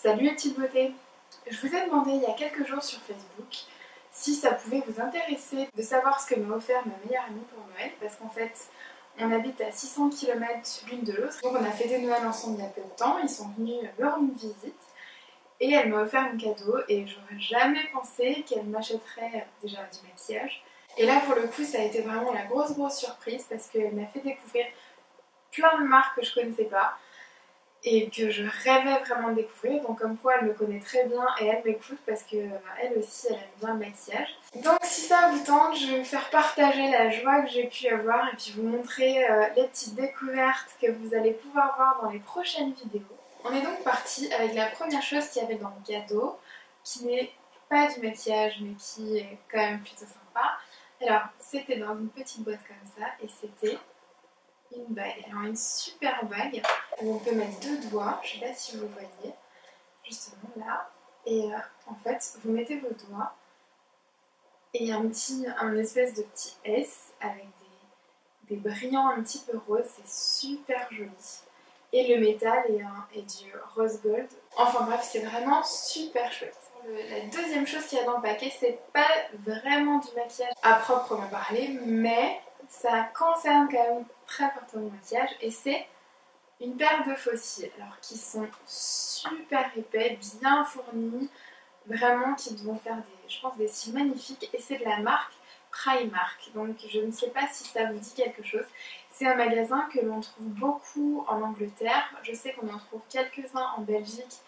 Salut les petites beautés! Je vous ai demandé il y a quelques jours sur Facebook si ça pouvait vous intéresser de savoir ce que m'a offert ma meilleure amie pour Noël, parce qu'en fait on habite à 600 km l'une de l'autre, donc on a fêté Noël ensemble il y a peu de temps, ils sont venus me rendre visite et elle m'a offert mon cadeau et j'aurais jamais pensé qu'elle m'achèterait déjà du maquillage. Et là pour le coup ça a été vraiment la grosse surprise parce qu'elle m'a fait découvrir plein de marques que je connaissais pas et que je rêvais vraiment de découvrir, donc comme quoi elle me connaît très bien et elle m'écoute parce que elle aussi elle aime bien le maquillage. Donc si ça vous tente, je vais vous faire partager la joie que j'ai pu avoir et puis vous montrer les petites découvertes que vous allez pouvoir voir dans les prochaines vidéos. On est donc parti avec la première chose qu'il y avait dans le cadeau, qui n'est pas du maquillage mais qui est quand même plutôt sympa. Alors c'était dans une petite boîte comme ça et c'était une bague. Alors une super bague où on peut mettre deux doigts, je sais pas si vous voyez, justement là. Et en fait, vous mettez vos doigts et il y a un espèce de petit S avec des brillants un petit peu roses, c'est super joli. Et le métal est du rose gold. Enfin bref, c'est vraiment super chouette. La deuxième chose qu'il y a dans le paquet, c'est pas vraiment du maquillage à proprement parler, mais ça concerne quand même très fortement le maquillage et c'est une paire de faux cils, alors qui sont super épais, bien fournis, vraiment qui vont faire je pense des cils magnifiques et c'est de la marque Primark. Donc je ne sais pas si ça vous dit quelque chose. C'est un magasin que l'on trouve beaucoup en Angleterre. Je sais qu'on en trouve quelques-uns en Belgique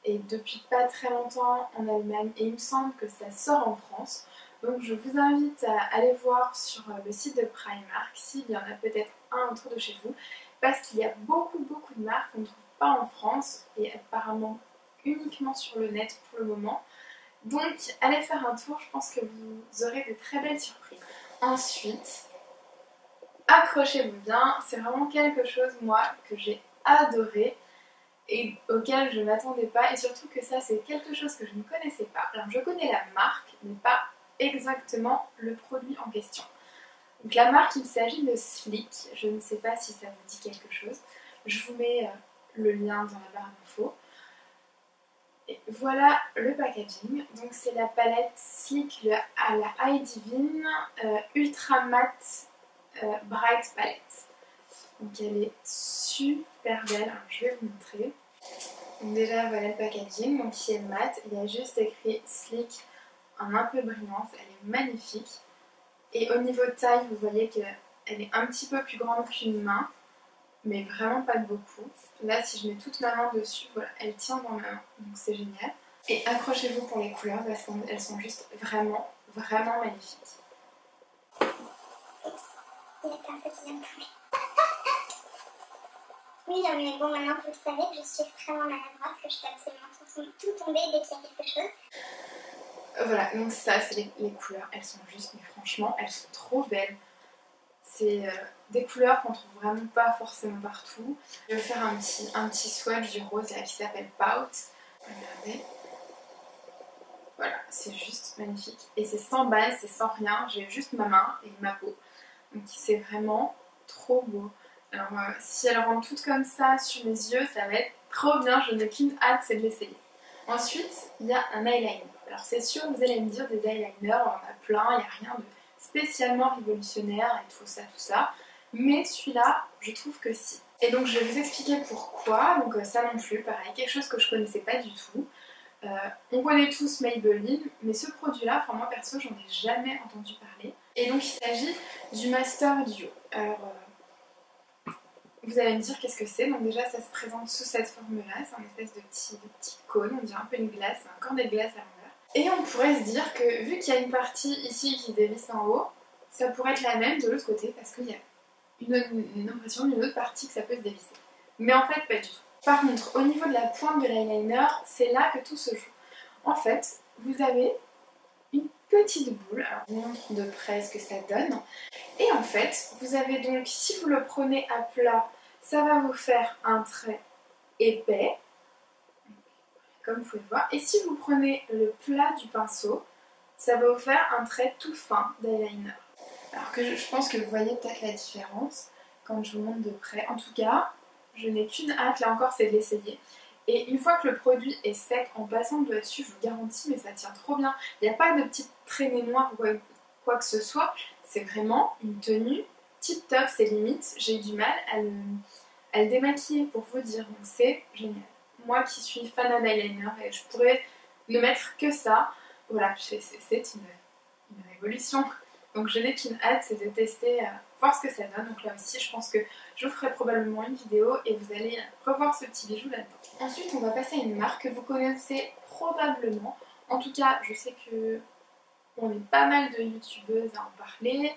et depuis pas très longtemps en Allemagne et il me semble que ça sort en France. Donc je vous invite à aller voir sur le site de Primark s'il y en a peut-être un autour de chez vous parce qu'il y a beaucoup de marques qu'on ne trouve pas en France et apparemment uniquement sur le net pour le moment. Donc allez faire un tour, je pense que vous aurez de très belles surprises. Ensuite, accrochez-vous bien, c'est vraiment quelque chose moi que j'ai adoré et auquel je ne m'attendais pas et surtout que ça c'est quelque chose que je ne connaissais pas. Alors je connais la marque mais pas exactement le produit en question. Donc la marque, il s'agit de Sleek, je ne sais pas si ça vous dit quelque chose. Je vous mets le lien dans la barre d'infos. Et voilà le packaging, donc c'est la palette Sleek à la Eye Divine Ultra Matte Bright Palette. Donc elle est super belle, alors je vais vous montrer. Donc déjà voilà le packaging, donc qui est mat, il y a juste écrit Sleek en un peu brillance, elle est magnifique. Et au niveau de taille, vous voyez qu'elle est un petit peu plus grande qu'une main, mais vraiment pas de beaucoup. Là si je mets toute ma main dessus, voilà, elle tient dans ma main, donc c'est génial. Et accrochez-vous pour les couleurs parce qu'elles sont juste vraiment magnifiques. Il était un peu qui vient de tomber. Oui, mais bon, maintenant vous le savez que je suis extrêmement maladroite, que je fais absolument tout tomber dès qu'il y a quelque chose. Voilà, donc ça, c'est les couleurs. Elles sont juste, mais franchement, elles sont trop belles. C'est des couleurs qu'on trouve vraiment pas forcément partout. Je vais faire un petit swatch du rose là qui s'appelle Pout. Regardez. Voilà, c'est juste magnifique. Et c'est sans base, c'est sans rien. J'ai juste ma main et ma peau. Donc c'est vraiment trop beau. Alors si elles rentrent toutes comme ça sur mes yeux, ça va être trop bien. Je n'ai qu'une hâte, c'est de l'essayer. Ensuite, il y a un eyeliner. Alors c'est sûr, vous allez me dire des eyeliners, on en a plein, il n'y a rien de spécialement révolutionnaire et tout ça. Mais celui-là, je trouve que si. Et donc je vais vous expliquer pourquoi. Donc ça non plus, pareil, quelque chose que je connaissais pas du tout. On connaît tous Maybelline, mais ce produit-là, enfin moi perso, j'en ai jamais entendu parler. Et donc il s'agit du Master Duo. Alors vous allez me dire qu'est-ce que c'est. Donc déjà ça se présente sous cette forme-là, c'est un espèce de petit cône, on dirait un peu une glace, un cornet de glace à l'envers. Et on pourrait se dire que vu qu'il y a une partie ici qui dévisse en haut, ça pourrait être la même de l'autre côté parce qu'il y a une impression d'une autre partie que ça peut se dévisser. Mais en fait pas du tout. Par contre, au niveau de la pointe de l'eyeliner, c'est là que tout se joue. En fait, vous avez une petite boule, alors je vous montre de près ce que ça donne. Et en fait, vous avez donc, si vous le prenez à plat, ça va vous faire un trait épais, comme vous pouvez le voir. Et si vous prenez le plat du pinceau, ça va vous faire un trait tout fin d'eyeliner. Alors que je pense que vous voyez peut-être la différence quand je vous montre de près. En tout cas, je n'ai qu'une hâte, là encore, c'est de l'essayer. Et une fois que le produit est sec, en passant le doigt dessus, je vous garantis, mais ça tient trop bien. Il n'y a pas de petites traînées noires ou quoi que ce soit. C'est vraiment une tenue tip top, c'est limite. J'ai eu du mal à le démaquiller pour vous dire, donc c'est génial. Moi qui suis fan d'eyeliner, et je pourrais ne mettre que ça, voilà, c'est une révolution. Donc je n'ai qu'une hâte, c'est de tester, voir ce que ça donne. Donc là aussi, je pense que je vous ferai probablement une vidéo et vous allez revoir ce petit bijou là-dedans. Ensuite, on va passer à une marque que vous connaissez probablement. En tout cas, je sais que on est pas mal de youtubeuses à en parler.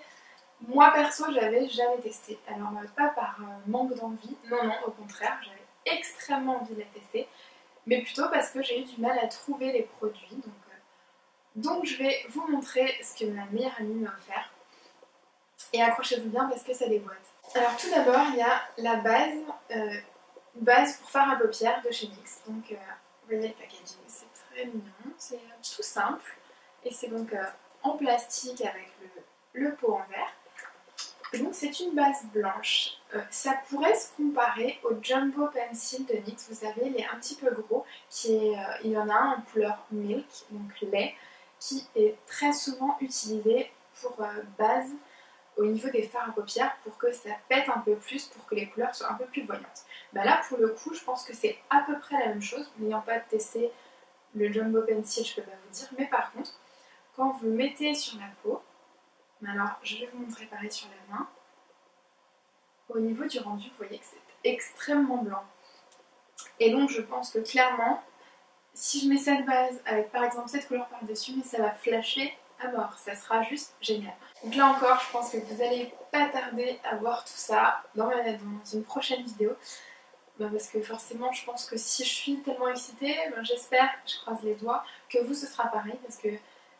Moi perso, j'avais jamais testé. Alors pas par manque d'envie, non, au contraire, j'avais extrêmement envie de la tester. Mais plutôt parce que j'ai eu du mal à trouver les produits. Donc je vais vous montrer ce que ma meilleure amie m'a offert. Et accrochez-vous bien parce que ça déboîte. Alors tout d'abord, il y a la base pour fard à paupières de chez NYX. Donc vous voyez le packaging, c'est très mignon, c'est tout simple. Et c'est donc en plastique avec le pot en verre. Et donc c'est une base blanche. Ça pourrait se comparer au Jumbo Pencil de NYX. Vous savez, il est un petit peu gros. Il y en a un en couleur milk, donc lait, qui est très souvent utilisé pour base au niveau des fards à paupières pour que ça pète un peu plus, pour que les couleurs soient un peu plus voyantes. Bah là, pour le coup, je pense que c'est à peu près la même chose. N'ayant pas testé le Jumbo Pencil, je peux pas vous dire. Mais par contre, quand vous le mettez sur la peau, alors je vais vous montrer pareil sur la main, au niveau du rendu, vous voyez que c'est extrêmement blanc. Et donc je pense que clairement, si je mets cette base avec par exemple cette couleur par-dessus, mais ça va flasher à mort, ça sera juste génial. Donc là encore, je pense que vous allez pas tarder à voir tout ça dans une prochaine vidéo. Parce que forcément, je pense que si je suis tellement excitée, j'espère, je croise les doigts, que vous ce sera pareil, parce que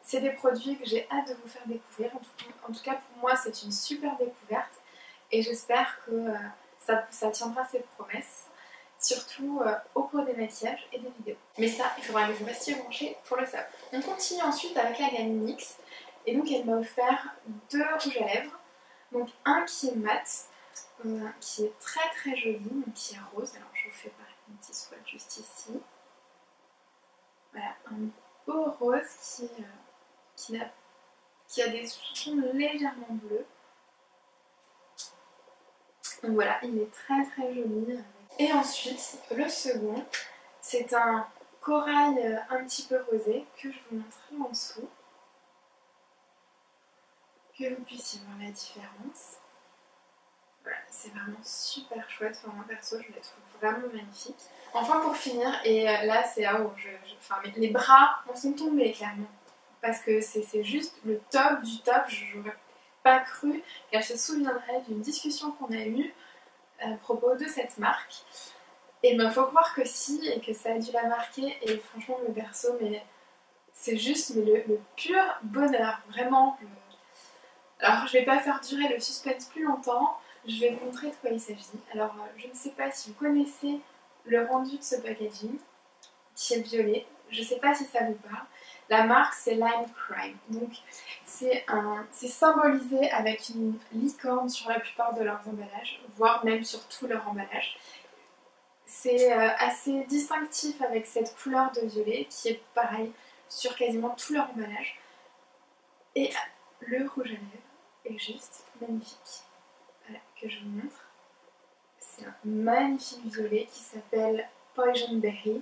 c'est des produits que j'ai hâte de vous faire découvrir. En tout cas, pour moi, c'est une super découverte et j'espère que ça tiendra ses promesses, surtout au cours des maquillages et des vidéos. Mais ça, il faudra que vous restiez branchés pour le savoir. On continue ensuite avec la gamme NYX, et donc elle m'a offert 2 rouges à lèvres, donc un qui est mat, qui est très joli, donc qui est rose. Alors je vous fais pareil un petit swatch juste ici. Voilà, un beau rose qui a des sous-tons légèrement bleus. Donc voilà, il est très joli. Et ensuite, le second, c'est un corail un petit peu rosé que je vous montrerai en dessous. Que vous puissiez voir la différence. Voilà, c'est vraiment super chouette. Enfin, moi perso, je la trouve vraiment magnifique. Enfin, pour finir, et là, c'est là où enfin, les bras en sont tombés clairement. Parce que c'est juste le top du top. J'aurais pas cru qu'elle se souviendrait d'une discussion qu'on a eue à propos de cette marque. Et ben, faut croire que si, et que ça a dû la marquer. Et franchement, le perso, mais c'est juste le pur bonheur. Vraiment. Alors, je vais pas faire durer le suspense plus longtemps. Je vais vous montrer de quoi il s'agit. Alors, je ne sais pas si vous connaissez le rendu de ce packaging, qui est violet. Je ne sais pas si ça vous parle. La marque, c'est Lime Crime. Donc, c'est symbolisé avec une licorne sur la plupart de leurs emballages, voire même sur tout leur emballage. C'est assez distinctif avec cette couleur de violet, qui est pareil sur quasiment tout leur emballage. Et le rouge à lèvres est juste magnifique. Voilà, que je vous montre. C'est un magnifique violet qui s'appelle Poison Berry,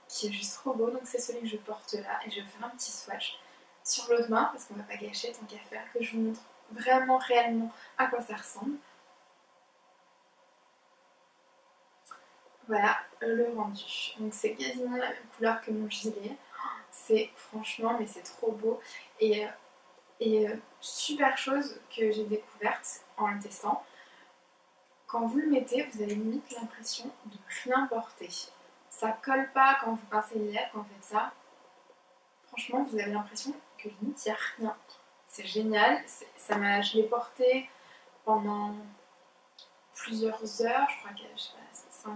qui est juste trop beau. Donc c'est celui que je porte là et je vais faire un petit swatch sur l'autre main parce qu'on va pas gâcher tant qu'à faire, que je vous montre vraiment réellement à quoi ça ressemble. Voilà le rendu. Donc c'est quasiment la même couleur que mon gilet. C'est franchement, mais c'est trop beau. Et super chose que j'ai découverte en le testant. Quand vous le mettez, vous avez limite l'impression de rien porter. Ça colle pas quand vous pincez les lèvres, quand vous faites ça. Franchement, vous avez l'impression que limite il n'y a rien. C'est génial. Je l'ai porté pendant plusieurs heures, je crois qu'il y a, je sais pas,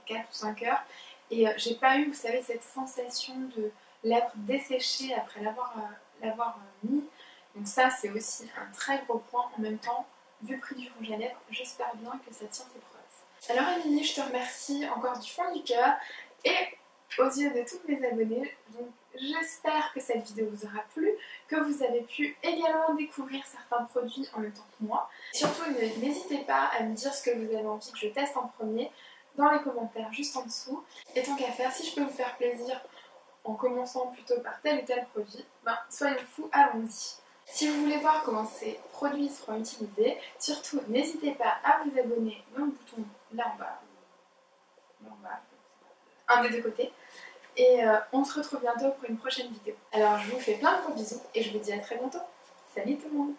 4 ou 5 heures. Et j'ai pas eu, vous savez, cette sensation de lèvres desséchées après l'avoir mis. Donc ça, c'est aussi un très gros point. En même temps, vu le prix du rouge à lèvres, j'espère bien que ça tient ses promesses. Alors Émilie, je te remercie encore du fond du cœur. Et aux yeux de tous mes abonnés, j'espère que cette vidéo vous aura plu, que vous avez pu également découvrir certains produits en même temps que moi. Surtout, n'hésitez pas à me dire ce que vous avez envie que je teste en premier dans les commentaires juste en dessous. Et tant qu'à faire, si je peux vous faire plaisir en commençant plutôt par tel ou tel produit, ben soyons fous, allons-y. Si vous voulez voir comment ces produits seront utilisés, surtout n'hésitez pas à vous abonner dans le bouton là en bas, un des deux côtés. Et on se retrouve bientôt pour une prochaine vidéo. Alors je vous fais plein de gros bisous et je vous dis à très bientôt. Salut tout le monde!